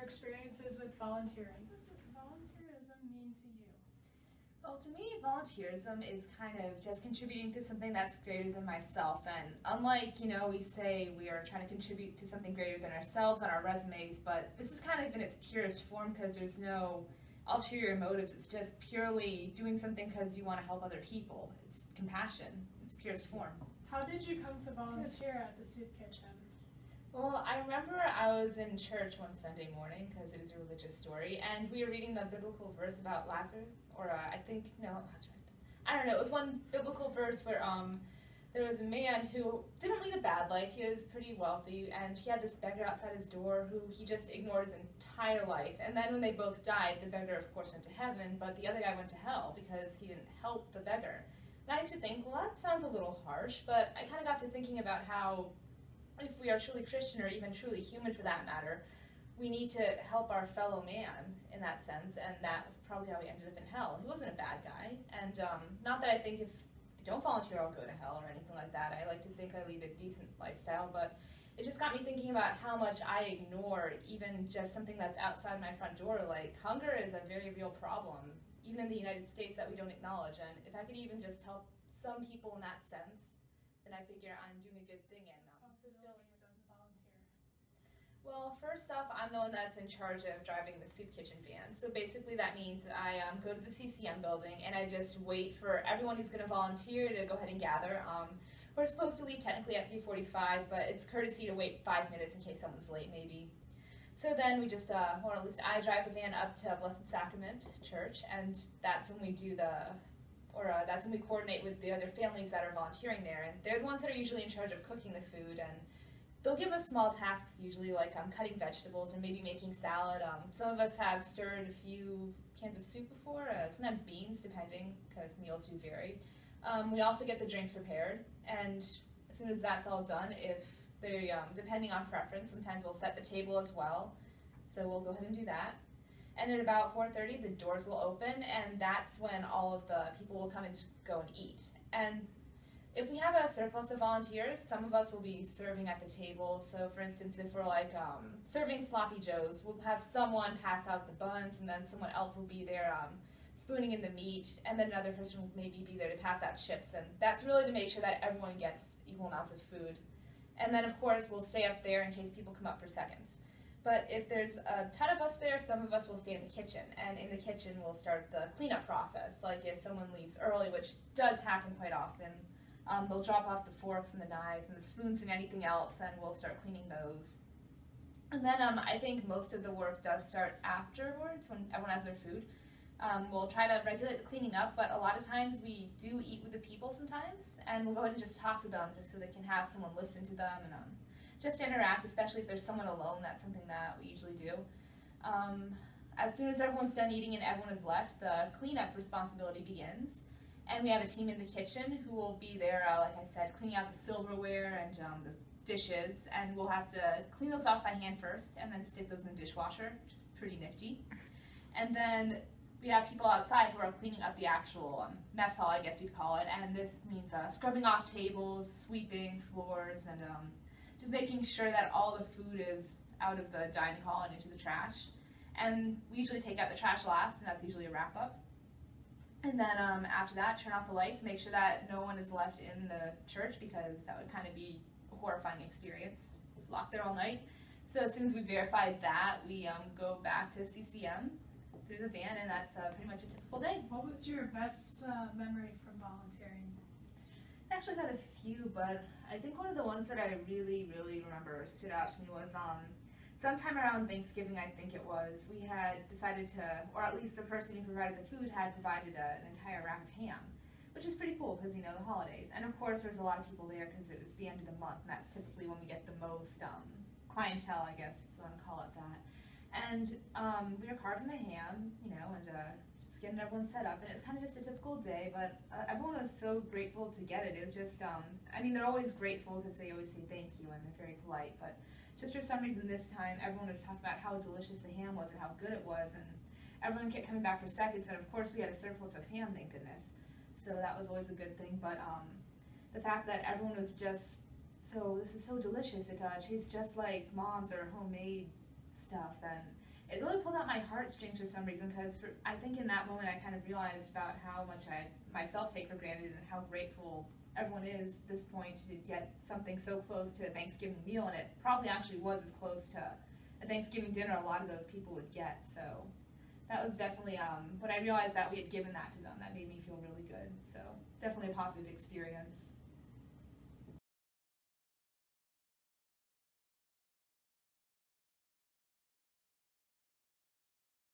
experiences with volunteering. What does volunteerism mean to you? Well, to me, volunteerism is kind of just contributing to something that's greater than myself. And unlike, we say we are trying to contribute to something greater than ourselves on our resumes, but this is kind of in its purest form because there's no ulterior motives. It's just purely doing something because you want to help other people. It's compassion. It's purest form. How did you come to volunteer at the soup kitchen? Well, I remember I was in church one Sunday morning because it is a religious story, and we were reading the biblical verse about Lazarus, or Lazarus. I don't know. It was one biblical verse where there was a man who didn't lead a bad life. He was pretty wealthy, and he had this beggar outside his door who he just ignored his entire life. And then when they both died, the beggar, of course, went to heaven, but the other guy went to hell because he didn't help the beggar. And I used to think, well, that sounds a little harsh, but I kind of got to thinking about how if we are truly Christian, or even truly human for that matter, we need to help our fellow man in that sense, and that was probably how he ended up in hell. He wasn't a bad guy, and not that I think if I don't volunteer I'll go to hell or anything like that. I like to think I lead a decent lifestyle, but it just got me thinking about how much I ignore even just something that's outside my front door. Like, hunger is a very real problem, even in the United States, that we don't acknowledge, and if I could even just help some people in that sense, then I figure I'm doing a good thing and Responsibilities as a volunteer. Well, first off, I'm the one that's in charge of driving the soup kitchen van. So basically that means I go to the CCM building and I just wait for everyone who's going to volunteer to go ahead and gather. We're supposed to leave technically at 3:45, but it's courtesy to wait 5 minutes in case someone's late maybe. So then we just, or at least I drive the van up to Blessed Sacrament Church, and that's when we do that's when we coordinate with the other families that are volunteering there, and they're the ones that are usually in charge of cooking the food, and they'll give us small tasks usually, like cutting vegetables or maybe making salad. Some of us have stirred a few cans of soup before, sometimes beans, depending, because meals do vary. We also get the drinks prepared, and as soon as that's all done, if they, depending on preference, sometimes we'll set the table as well, so we'll go ahead and do that. And at about 4:30, the doors will open, and that's when all of the people will come and go and eat. And if we have a surplus of volunteers, some of us will be serving at the table. So for instance, if we're serving sloppy joes, we'll have someone pass out the buns, and then someone else will be there spooning in the meat, and then another person will maybe be there to pass out chips. And that's really to make sure that everyone gets equal amounts of food. And then of course, we'll stay up there in case people come up for seconds. But if there's a ton of us there, some of us will stay in the kitchen. And in the kitchen, we'll start the cleanup process. Like if someone leaves early, which does happen quite often, they'll drop off the forks and the knives and the spoons and anything else, and we'll start cleaning those. And then I think most of the work does start afterwards when everyone has their food. We'll try to regulate the cleaning up, but a lot of times we do eat with the people sometimes, and we'll go ahead and just talk to them just so they can have someone listen to them and just interact, especially if there's someone alone. That's something that we usually do. As soon as everyone's done eating and everyone is left, the cleanup responsibility begins. And we have a team in the kitchen who will be there, like I said, cleaning out the silverware and the dishes. And we'll have to clean those off by hand first and then stick those in the dishwasher, which is pretty nifty. And then we have people outside who are cleaning up the actual mess hall, I guess you'd call it. And this means scrubbing off tables, sweeping floors, and just making sure that all the food is out of the dining hall and into the trash. And we usually take out the trash last, and that's usually a wrap-up. And then after that, turn off the lights, make sure that no one is left in the church, because that would kind of be a horrifying experience. It's locked there all night. So as soon as we verified that, we go back to CCM through the van, and that's pretty much a typical day. What was your best memory from volunteering? I actually had a few, but I think one of the ones that I really, really remember stood out to me was sometime around Thanksgiving, I think it was, we had decided to, or at least the person who provided the food had provided an entire rack of ham, which is pretty cool because, the holidays. And of course, there's a lot of people there because it was the end of the month, and that's typically when we get the most clientele, I guess, if you want to call it that. And we were carving the ham, and just getting everyone set up, and it's kind of just a typical day, but everyone was so grateful to get it. It was just, they're always grateful because they always say thank you and they're very polite, but just for some reason this time, everyone was talking about how delicious the ham was and how good it was, and everyone kept coming back for seconds, and of course we had a surplus of ham, thank goodness. So that was always a good thing, but the fact that everyone was just, this is so delicious, it tastes just like mom's or homemade stuff, and it really pulled out my heartstrings for some reason, because I think in that moment I kind of realized about how much I myself take for granted and how grateful everyone is at this point to get something so close to a Thanksgiving meal, and it probably actually was as close to a Thanksgiving dinner a lot of those people would get. So that was definitely, when I realized that we had given that to them, that made me feel really good. So definitely a positive experience.